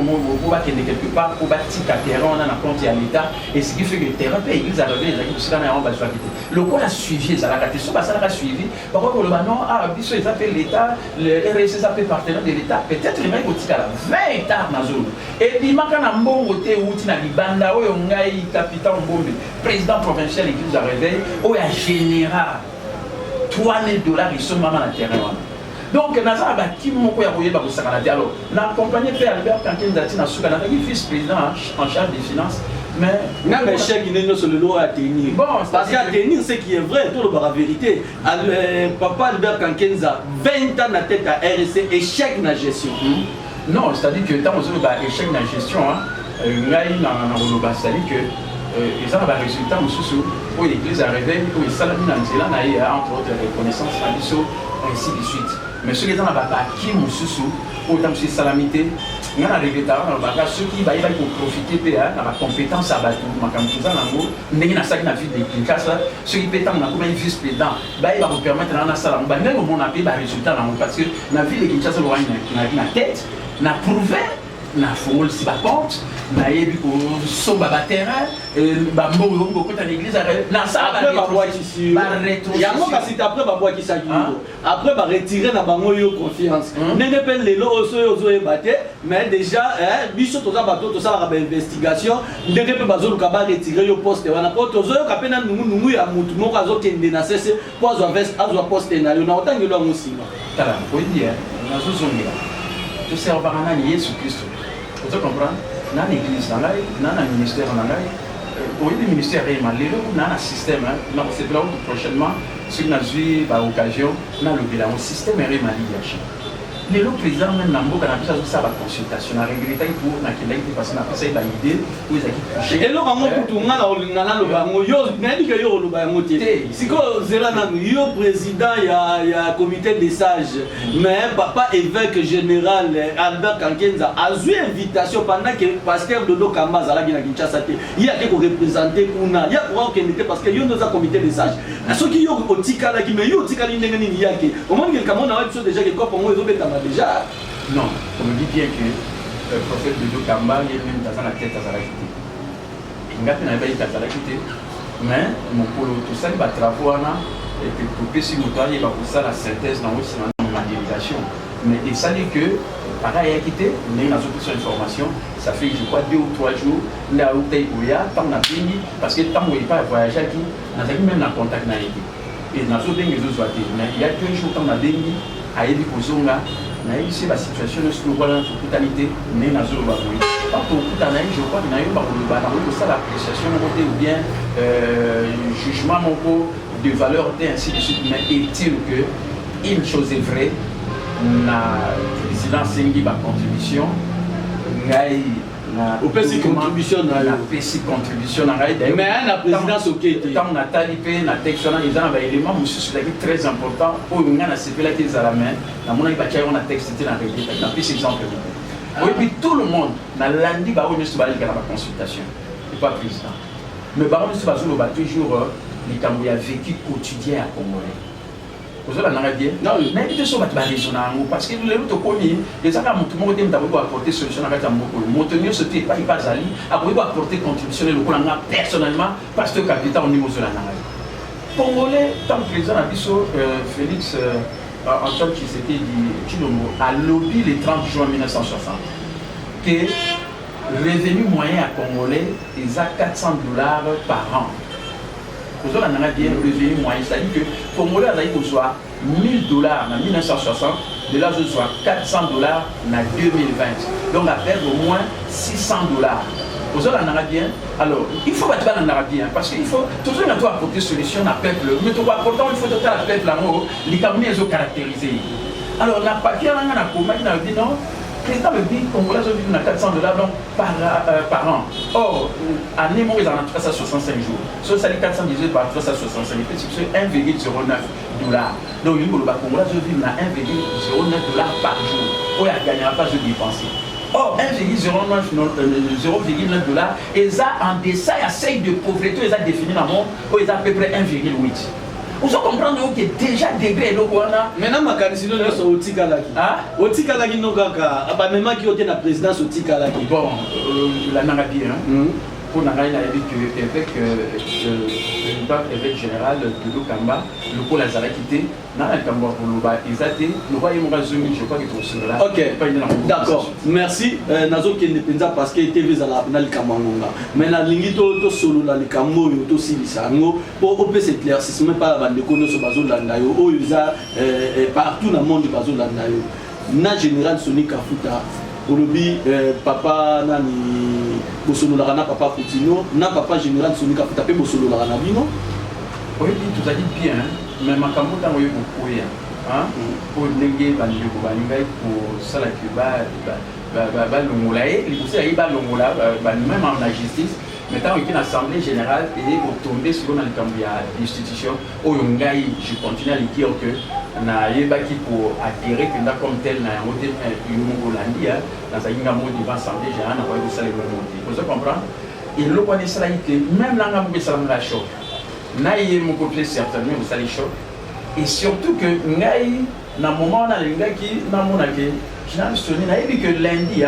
Speaker 1: ba kende quelque part pour ba tika terrain on a na compte à l'état et ce qui fait que le terrain peut ils arrivent les équipes ça na on va se faire le quoi a suivi ça la raté so ba ça la suivi par contre le non ah biso ils appellent l'état le RSC s'appelle partenaire de l'état peut-être les mecs au tika 20 hectares na zone et puis maka na mbongo te uti na libanda oyo ngai capitaine Mbombe président provincial église à Réveil oyo général $3 000 ils sont maman na terrain Donc, nous avons bâti mon coin pour Sakanati. Alors, nous avons accompagné Père Albert Kanken-Zati dans Soukanata, qui est vice-président en charge des finances. Mais
Speaker 2: un chèque qui n'est sur le lot à tenir. Bon, parce qu'à tenir, ce qui est vrai, tout le la vérité. Papa Albert Kankenza, 20 ans na tête à RSC, échec na gestion.
Speaker 1: Non, c'est-à-dire que dans le échec na gestion, c'est-à-dire que ils ont un résultat où l'église a révélé, où ils ont entre autres reconnaissance, ainsi de suite. Mais ceux qui ont qui autant que salamité, il y a ceux qui vont profiter de la compétence à battre, ceux qui pétangent comme un vice-président, ils vont permettre de faire même au monde à résultat parce que la ville de Kinshasa aura une tête, n'a prouvé. Na foule si ba porte na yebi ko so ba terrain ba mbo beaucoup dans l'église na ça
Speaker 2: après ba boîte ici ya mo kasi après ba boîte qui ça après ba retirer na bango yo confiance nene pe lelo ozo e baté mais déjà biso toza bato to sala ba investigation ndenge pe bazolu ka ba retirer yo poste wana po tozo yo ka pena nungu ya mutu moko azo kende na cesse po azo veste azo poste na yo na otangelo musima
Speaker 1: kala ko ndiye na zo zongira to sert par un Yesu Christ. Vous comprenez? Dans l'église, dans le ministère, au ministère, dans le système, c'est là où prochainement, si nous avons l'occasion, dans le système est réalisé. Le président même Nambo quand on a fait ça la consultation la régularité pour na kila qui passer na passer la idée où ils ont
Speaker 2: et là vraiment pour tout ngala olingana lo bango yo nani ke yo lo bango té siko zela na yo président ya comité des sages mais papa évêque général Albert Kankenza a eu invitation pendant que pasteur Dodo Kamba zala na Kinshasa té il y a que représenter kuna ya pour que n'était parce que yo nous a comité des sages ceux qui yo otika la qui mais yo otika ni ndenge ni yake au moins quelqu'un on a déjà que quoi pour moi déjà.
Speaker 1: Non, on me dit bien que le prophète de Kamba est même dans la tête à la quitté. Il n'a pas été à la quitté, mais mon polo, tout ça, il va travailler et puis pour que si vous il va pour ça la synthèse dans la mondialisation. Mais il s'agit que, pareil, à quitté, on a une autre information, ça fait, je crois, 2 ou 3 jours, là où il y a, tant on a fini, parce que tant on n'est pas voyagé, on a même un contact avec lui. Et dans ce temps, il y a 2 jours, tant on a fini, à Ebi Kozonga, na ici la situation de ce voilà toute totalité mais na zolo ba oui pas tout tana je crois que na yo ba ça l'appréciation côté ou bien jugement mon de valeur ainsi de suite mais est-il que une chose est vraie na président Sengi ba contribution ngai
Speaker 2: au PC contribution
Speaker 1: na PC contribution na
Speaker 2: mais la présidence OK
Speaker 1: tant na talipé na texte na ils ont ba élément monsieur très important au ngana c'est là qu'ils à la main na mona ibacha on a texte c'était na réalité na plus exemple et puis tout le monde na lundi ba on monsieur ba la consultation et pas président mais ba on monsieur ba zo ba toujours les Cambodgiens a vécu quotidien à Congolais. Vous avez bien. Non, mais il faut que régional parce que les autres communes, les Arabes tout le monde doit apporter solution à la montagne, ce n'est pas Ali, après apporter contribution personnellement parce que capital au niveau de la Naraï. Congolais, tant que président Abisso Félix Antoine Tshisekedi Tshilombo a lobby le 30 juin 1960 que le revenu moyen à Congolais est à $400 par an. Vous avez bien le revenu moyen, c'est-à-dire que Congolais a soit $1000 en 1960, de là je soit $400 en 2020. Donc à perdre au moins $600. Vous avez bien. Alors, il faut battre en arabien parce qu'il faut toujours apporter solution à peuple. Mais tout important, il faut doter à peuple en haut, les Camerounais sont caractérisés. Alors, la partie on a dit non. Le président me dit que les Congolais vivent à $400 par an. Or, en Némo, ils en ont 365 jours. Sur ça, les 418 par 365, c'est $1,09. Donc, les Congolais vivent à $1,09 par jour. Où ils ne gagnera pas de dépenser. Or, $0,9 et ça, en deçà, il y a seuil de pauvreté, ils ont défini dans le monde, où ils ont à peu près 1,8. Vous comprenez que déjà degré le Rwanda.
Speaker 2: Maintenant, ma candidature est au Tikalaki. Au Tikalaki, nous avons même qui ont la présidence au Tikalaki.
Speaker 1: Bon, la Narabi, pour n'avoir que avec évêque général de Lukamba, le pôle Azara quitté, n'a pas pour Loba, Isate, Loba et Morazumi, je crois qu'il est là.
Speaker 2: Ok, d'accord, merci. Nazo qui est parce que TV à la Kamangonga. Mais la ligne to solo la Kamo, to Silisango, pour opérer cet éclaircissement par la bande de Kono sur Bazo Landayo, où ils ont partout dans le monde de Bazo Landayo. Na général Sonic Kafuta. Olobi papa nani bosolo la papa Poutino na papa général Sonic Kafuta pe bosolo la na bino.
Speaker 1: Oui, tout a dit bien, mais ma camoufle a eu beaucoup hein pour néguer bandi ko balinga pour sala que ba longolae li poussé ba longola ba même en la justice mais tant qu'il assemblée générale et au tomber sur dans le cambia institution au ngai je continue à dire que na yeba qui pour attirer que comme tel na moté une mongolandia dans sa inga modi va assemblée générale na va ça les monter vous comprenez et le point c'est là que même là ngam ça la choc na yé mon côté certainement ça les choc et surtout que ngai na moment na linga qui na monake général Soni na yebi que lundi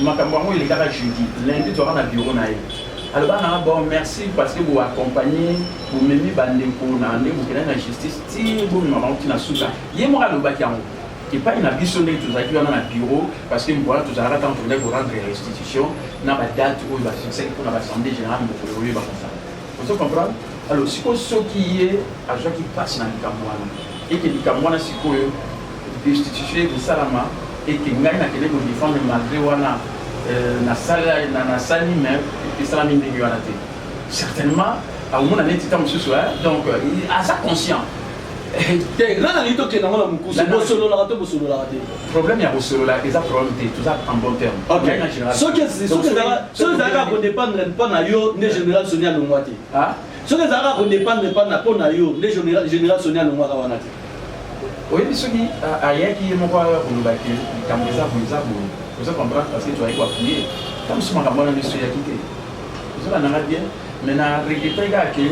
Speaker 1: makambo il est là jeudi lundi tu auras na bureau na alors bon merci parce que vous accompagnez vous m'aimez bandeko na ndeko kena na justice ti vous maman qui na suka ye mo alo ba kiango et pas une ambition de tout ça qui on a na bureau parce que moi tout ça là tant pour rendre restitution na ba date où va c'est pour l'assemblée générale pour le ba comme ça vous comprenez alors si ce qui est à gens qui passe dans le Cameroun et que le Cameroun si quoi restituer de salama et que ngai na kele ko défendre malgré wana na sala na sali même et ça mine de guarante certainement à au monde n'est temps ce soir donc à sa conscient
Speaker 2: là na lito ke na ngala mukuso bosolo la raté bosolo la raté
Speaker 1: problème ya bosolo la eza problème tout ça en bon terme
Speaker 2: ok ce que ça va dépendre pas na yo ne général Sonia Longwati ah ce que ça va dépendre pas na po na yo ne général Sonia Longwati wana te
Speaker 1: oui bisoni aya qui mo kwa on ba ki kameza buza bu vous comprenez parce que tu as quoi appuyer comme si ma bonne monsieur ya quitté vous allez en bien mais na regretter ga que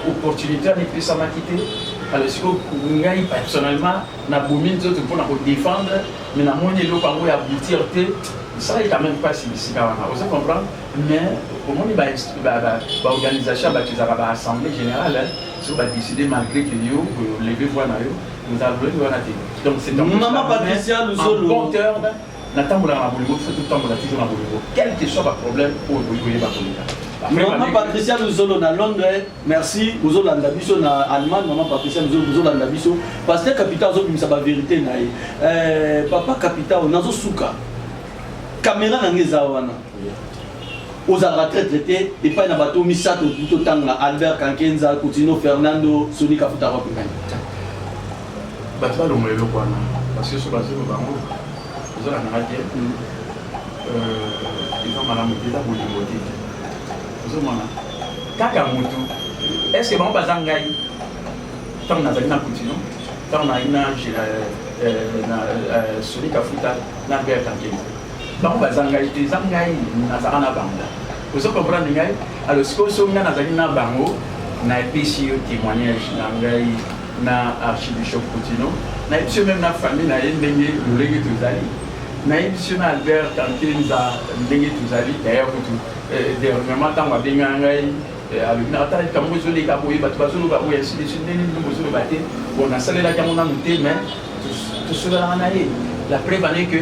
Speaker 1: opportunité ni plus ça m'a quitté alors si ko ngai personnellement na boumine tout pour na défendre mais na mon elo quand ya aboutir te ça est quand même pas si quand vous comprenez mais au moment ba organisation ba tu as assemblée générale sur ba décider malgré que yo lever voix na yo nous avons donc c'est
Speaker 2: maman Patricia Luzolo
Speaker 1: bon terme natambola na bolingo fait tout tambola toujours na bolingo quel que soit le problème pour bolingo ba kolika
Speaker 2: maman Patricia Luzolo na Londres merci bozolanda biso na Allemagne maman Patricia Luzolo bozolanda biso parce que capital zo bimisa ba vérité na ye papa capital nazo suka caméra na ngeza wana aux retraite traité et pas na bato misato tout tanga Albert Kankenza Coutinho Fernando Soni Kafuta Rapingani
Speaker 1: batba lo mwelo kwana parce que so bazelo bango ozola na radio ils ont malamu déjà bolingo te ozomona kaka mutu est-ce que bango bazangai tant na zalina Coutinho tant na ina Soni Kafuta na Albert Kankenza bango bazangai te zangai na zakana banda ozo comprendre ngai alors ce que so nga na zalina bango na epesi témoignage na ngai na archibishop Coutinho na epsi même na famille na ye ndenge lolenge tozali na epsi na Albert Kankenza ndenge tozali d'ailleurs kutu dernièrement ntango abenga ngai alobi na atala likambo ezoleka boye bato bazoloba boye ainsi de suite ndenge nini bozoloba te bon nasalelaki yango nanu te mais tosolelaka na ye la preuve ane que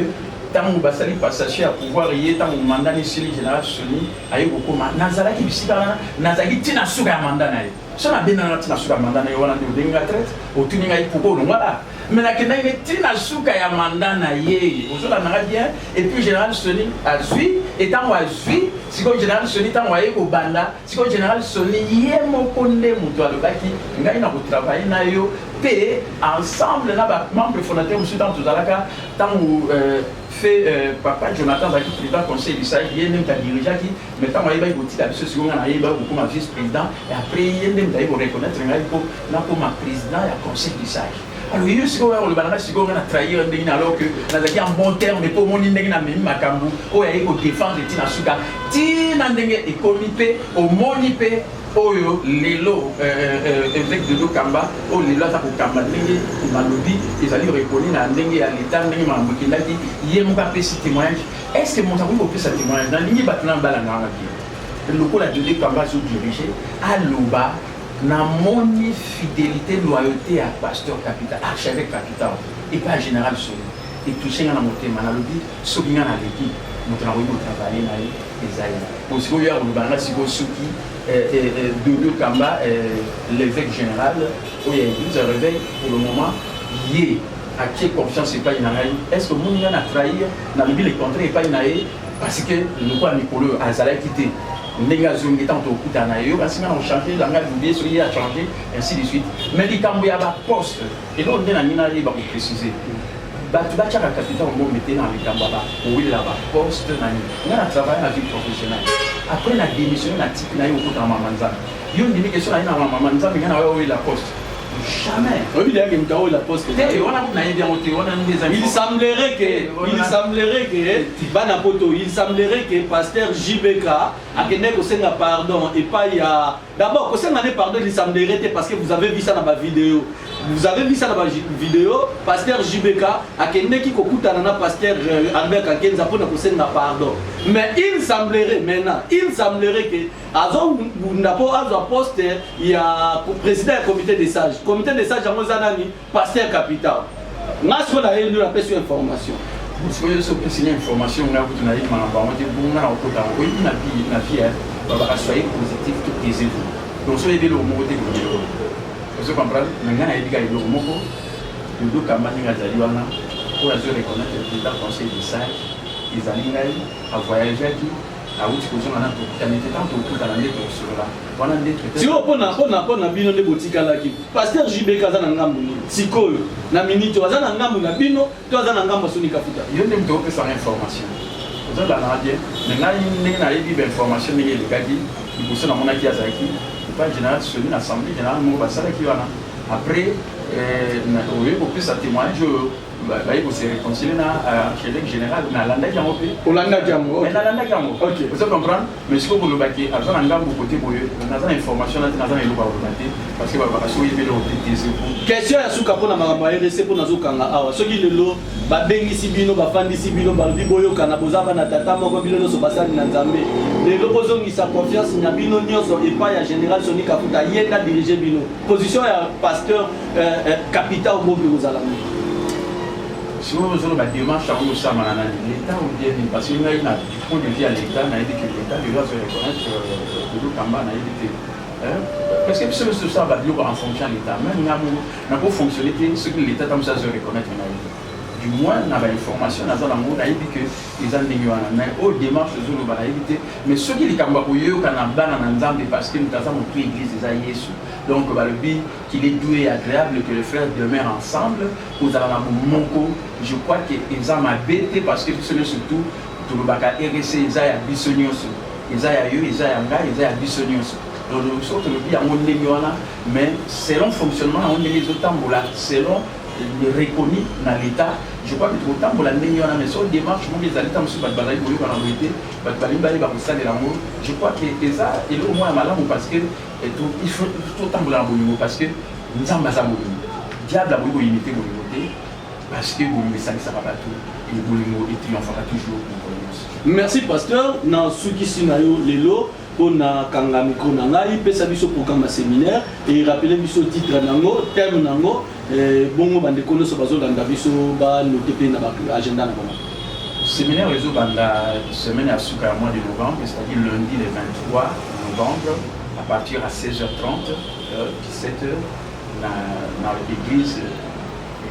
Speaker 1: ntango basali passage ya pouvoir ye ntango mandat nisili général Soni aye kokoma nazalaki bisika wana nazalaki ntina suka ya mandat na ye so nabenanga ntina suka ya mandat na ye wana nde odengi nga traite otuni ngai pourquoi olongwala mais nakendaki ne ntina suka ya mandat na ye ozolandanga bien et puis général Soni azwi et ntango azwi sikoyo général Soni ntango aye kobanda sikoyo général Soni ye moko nde moto alobaki ngai na kotravaille na yo mpe ensemble na bamembre fondateur mosusu ntango tozalaka ntango fait papa Jonathan Zaki président conseil du Sahel il même ta dirigeaki mais tant il va y la biso si on a eu beaucoup ma vice président et après il même d'ailleurs reconnaître ngai ko na ko ma président ya conseil du Sahel alors il si on le balanga si on a trahir ndenge alors que na zaki en bon terme mais pour mon ndenge na memi makambu o ya ko défendre tina suka tina ndenge e comité au monipe oyo lelo évêque de Lukamba o lelo ata kokamba ndenge malobi ezali reconnu na ndenge ya l'état ndenge makambo ekendaki ye moko apesi témoignage est-ce que moto akoki kopesa témoignage na ndenge bato na balanga wana bien le coup la donné comme base dirigé à l'Oba n'a mon fidélité loyauté à pasteur capital archevêque capital et pas général sur et touché à la montée manalobi souligné à l'équipe notre travail na Esaïe aussi il y a le banga si vous souki Dodo Kamba l'évêque général où il y a l'église réveil pour le moment y à qui confiance et pas une est-ce que mon a trahi n'a pas les contrats et pas une parce que le quoi Nicolo Azala quitté négation étant au coup d'anaïo parce qu'on a changé la gamme oublié ce qui a changé ainsi de suite mais les cambios à poste et donc on a nina va vous préciser bah tu vas tirer la capitale on va mettre dans les cambios là oui là-bas poste nani on a travaillé la vie professionnelle après la démission la type naïo au coup dans mamanza il y a une question là dans mamanza mais on a oui la poste jamais.
Speaker 2: La poste. Il semblerait que pasteur JBK a pardon et pas il y a d'abord pardon il semblerait parce que vous avez vu ça dans ma vidéo. Vous avez vu ça dans ma vidéo, pasteur JBK a qui kokutana pasteur Albert Kakenza pour na pardon. Mais il semblerait maintenant, que azon ndapo azo poste il y a président du comité des sages. Comité des sages en Zanani, pasteur capital. Nasko na eu la question information.
Speaker 1: Parce que ce que c'est information on a vous na dit mama on dit bon na okota on dit na vie va soyez positif tout les événements. Donc soyez le mot de vidéo. Vous comprenez? Maintenant il y a le mot de campagne ngazali wana pour se reconnaître le président conseil des sages ils allaient à voyager à où tu peux en tout tu n'étais pas tout dans les trucs sur là voilà des trucs
Speaker 2: si on a bino de boutique là qui pasteur JB kaza na ngambu sikoyo na minute waza na ngambu na bino to waza na ngambu soni kafuta
Speaker 1: yo ndem to pesa information vous allez la radio mais na yebi information ni le gadi il faut na mona ki azaki pas général celui l'assemblée générale mo basala ki wana après oui pour plus à témoignage il faut se réconcilier na archevêque général na landa jambo pe
Speaker 2: Olanda jambo
Speaker 1: na landa jambo OK vous comprendre mais ce que vous le baki azana ngambo côté boye na za information na za elo ba robate parce que ba so yebe le OTTC
Speaker 2: question ya suka pona makamba RDC pona zokanga awa soki lelo ba bengisi bino ba fandisi bino ba biboyo kana bozaba na tata moko bino so basali na nzambe lelo bozongisa confiance na bino nyonso et pas ya général Soni Kafuta yenda diriger bino position ya pasteur capital bobe ozala
Speaker 1: si vous avez une démarche à l'État ou bien parce qu'il y a du point de vue à l'État, on a dit que l'État doit se reconnaître le Kamba, on a dit parce que ce ça va dire en fonction de l'État, même on a beau fonctionner, ce que l'État comme ça se reconnaître, du moins on a l'information, on a dit que les gens mais aux démarches on va éviter, mais ce qui est Kamba pour eux, quand on a ban en Nzambe parce que nous avons toute l'église des Aïesu. Donc, le but qu'il est doux et agréable que les frères demeurent ensemble. Vous allez à Monko. Je crois qu'ils ont bêté parce que ce n'est surtout tout le bac à RSC, ils ont Bissonios. Ils ont eu, ils ont Anga, ils ont Bissonios. Donc, le but à mon mais selon le fonctionnement, on est les autres selon les reconnus dans l'État. Je crois que tout le temps, pour la mais sur la démarche, les États sur la bataille pour je crois que ça, il est au moins malin parce que il faut tout le temps parce que nous avons besoin de diable a voulu imiter parce que vous ne savez ça va pas tout et vous triomphera toujours.
Speaker 2: Merci pasteur. Dans ce qui est lelo on a kanga micro nangai pesa biso programme séminaire et rappeler biso titre nango thème nango bongo bande kono so bazo landa biso ba noter pe na ba agenda na bongo.
Speaker 1: Séminaire réseau banda semaine à Souka mois de novembre, c'est-à-dire lundi le 23 novembre à partir à 16h30 17h dans l'église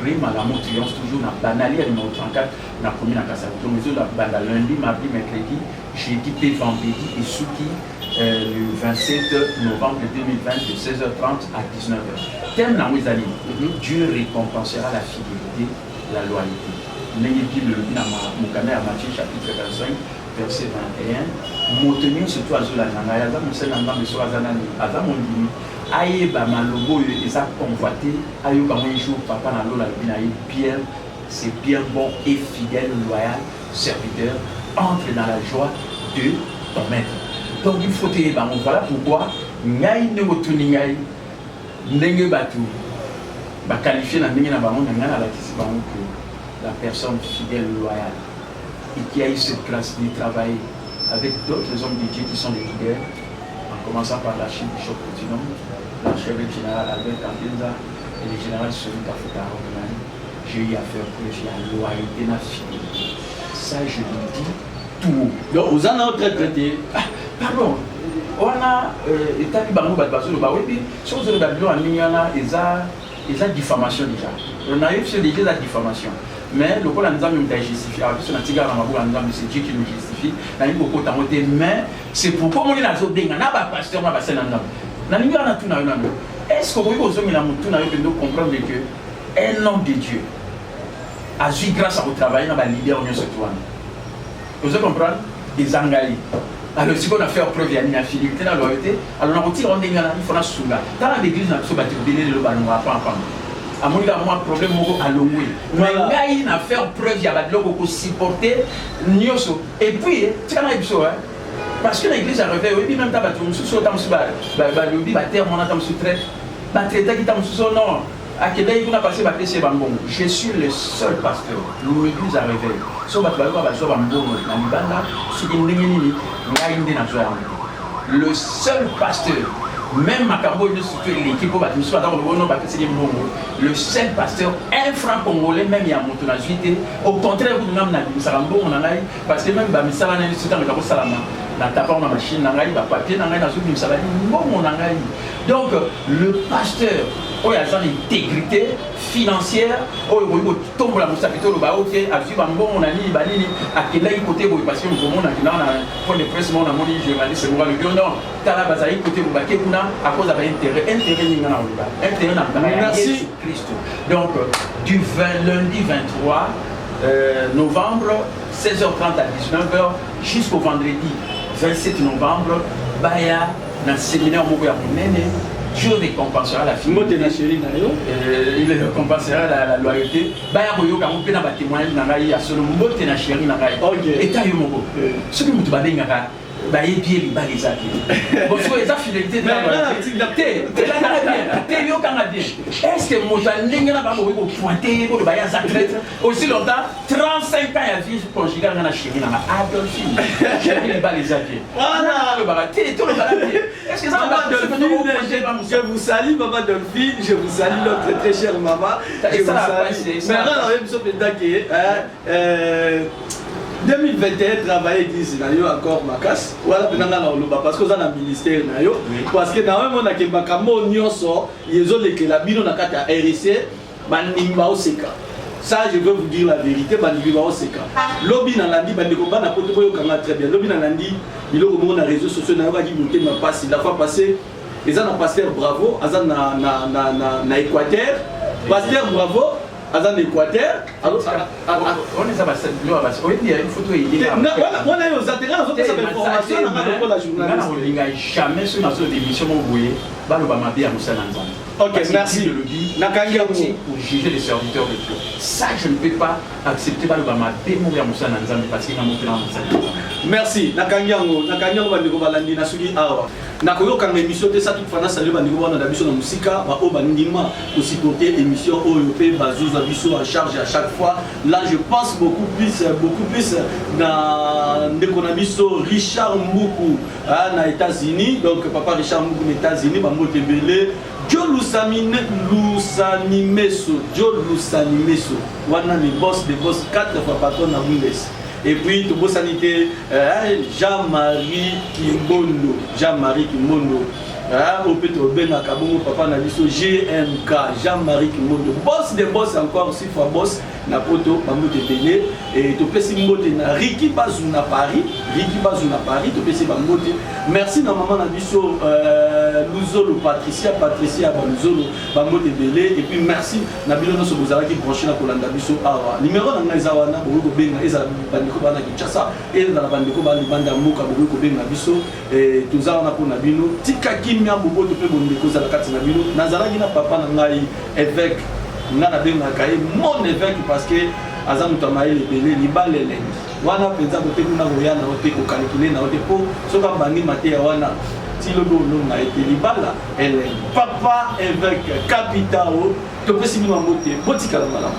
Speaker 1: Rima la Montrillon toujours dans Banalière numéro 34 dans la commune à Kassavuto. Mais la banda lundi, mardi, mercredi, jeudi et vendredi et Souki le 27 novembre 2020 de 16h30 à 19h. Thème dans les amis, Dieu récompensera la fidélité, la loyauté. N'ayez le Moukame à Matthieu chapitre 25 verset 21. Montenir surtout à Zola Nanga, Yazam Moussenanga, M. Azanani, Azam Ondini. Aïe Bamalobo et ça convoité aïe comme un jour papa n'a l'eau la bien c'est bien bon et fidèle loyal serviteur entre dans la joie de ton maître. Donc il faut te voilà pourquoi ngai ne motuni ngai ndenge batu ba qualifier na ndenge na bango na la kisi bango que la personne fidèle loyale et qui a eu cette classe de travail avec d'autres hommes de Dieu qui sont des leaders, en commençant par l'archibishop Coutinum, l'archevêque général Albert Kampenza et le général Soni Kafuta Roman. J'ai eu à faire preuve de la loyauté et la fidélité. Ça, je le dis tout haut.
Speaker 2: Donc, vous en avez traité.
Speaker 1: Pardon. On a établi Bango Badbazo de Bawebi. Si vous avez Babylon en Mignana, ils ont diffamation déjà. On a eu déjà la diffamation. Mais le col en disant que justifié. Alors, si on a tiré à la maboule en disant que c'est Dieu qui nous justifie, on a eu beaucoup de temps. Mais c'est pourquoi on est dans le dénga. On n'a pas pasteur, on a passé dans le dénga. On a tout dans le dénga. Est-ce que vous pouvez comprendre que un homme de Dieu a eu grâce à votre travail dans le leader de ce toit? Vous comprenez? Des engalis. Alors, si on a fait preuve de la fidélité, la loyauté, alors on a retiré un dénga, il faut la souga. Dans l'église, on a fait le ballon, on a pas à mon gars, moi, problème à l'ouïe. Mais il a fait preuve, il y a des gens qui supporter Nyoso. Et puis, tu sais, parce que l'église a réveillé, oui, même si tu as un sous non. À Québec, on a passé par PC Bambon. Je suis le seul pasteur. L'église a réveillé. Si on va le seul pasteur. Même Macabo, l'équipe le seul pasteur, un franc congolais, même il y a mon nationalité. Au contraire, vous n'avez pas parce que même si vous avez une machine, papier, donc le pasteur, il y a une intégrité financière, il y a une moussapito, il y a une bon, on a dit, à quel côté, parce que nous avons des presse, on a dit, je vais dire, le non, tu as la base côté, à cause de l'intérêt, merci Christ. Donc, du lundi 23 novembre, 16h30 à 19h, jusqu'au vendredi 27 novembre, Baya, dans le séminaire Mokoya Mounene, Dieu récompensera la fidélité. Il récompensera la loyauté. Baya Boyo, quand vous avez un témoignage, il y a seulement un mot de la chérie. Et tu as eu mon mot. Ce que vous avez dit, bah il bien les balles les bon soit les fidélité de la est-ce que mon n'est pas pour pointer pour le bail à traite aussi longtemps 35 ans à vie conjugal dans la chérie dans la Adolphine j'ai les balles les avions voilà le baraté tout le baraté est-ce que ça va
Speaker 2: je vous salue maman Dolphine je vous salue notre très chère maman je vous salue mais là on a même sauté d'ailleurs 2021 travailler ici na yo encore makas wala penanga na oloba parce que ça na ministère na yo parce que na même on a ke makambo nyonso yezo lekela bino na kata RC banimba oseka ça je veux vous dire la vérité banimba oseka lobby na landi bandeko bana poto boyo kanga très bien lobby na landi biloko mo na réseaux sociaux na yo ba ki monter ma passe la fois passée les ana pasteur bravo azan na Équateur pasteur bravo Azan Équateur. Alors,
Speaker 1: on est à il y a une photo.
Speaker 2: On a eu aux atterrants, on a fait formation, on a la journaliste.
Speaker 1: On n'a jamais sur notre émission, vous voyez, Balobama bien Moussa Nanzan.
Speaker 2: Ok, merci.
Speaker 1: Pour juger les serviteurs de Dieu. Ça, je ne peux pas accepter Balobama bien Moussa Nanzan parce qu'il a monté dans Moussa Nanzan.
Speaker 2: Merci. Nakanyango bandeko balandi nasuki awa. Nakoyo kanga émission de ça toute fois salut bandeko bana da biso na musika ba o bandima pour supporter émission oyo pe bazuza biso en charge à chaque fois. Là je pense beaucoup plus dans ndeko na biso Richard Mbuku na États-Unis donc papa Richard Mbuku na États-Unis ba mote belé Joe Lusanimeso wana ni boss 4 fois patron na Bundes. Et puis, tout le sanité, Jean-Marie Kimondo. Au pétrole, papa n'a dit GMK, Jean-Marie Kimondo. Boss des boss encore, 6 fois boss, na poto, Bamou de Béné. Et tout le monde na Ricky Bazouna Paris, tout le monde. Merci, na maman n'a dit Luzolo Patricia Bamuzolo, Bamou de Béné. Et puis, merci, Nabilo Nosobozala qui branché la Kolanda Bisso Awa. Numéro dans Nazawana, Bourgo Benga, et Bandiko Bana Kinshasa, et dans la Bandiko Banda Mouka, Bourgo Benga Bisso, et tout ça on a pour Nabino. Tikaki Mia Bobo, tu peux me causer la carte Nabino. Nazara Gina Papa Nangai, évêque, Nana Benga Kaye, mon évêque, parce que Azam Tamaï, les Bélé, les balles, les lengues. Wana Penza, tu peux nous envoyer na ote, au calculer na ote, pour ce qu'on bani maté Wana. Si le bon nom a été libala, elle est papa évêque capitao, tu peux signer ma moté, botika la malam.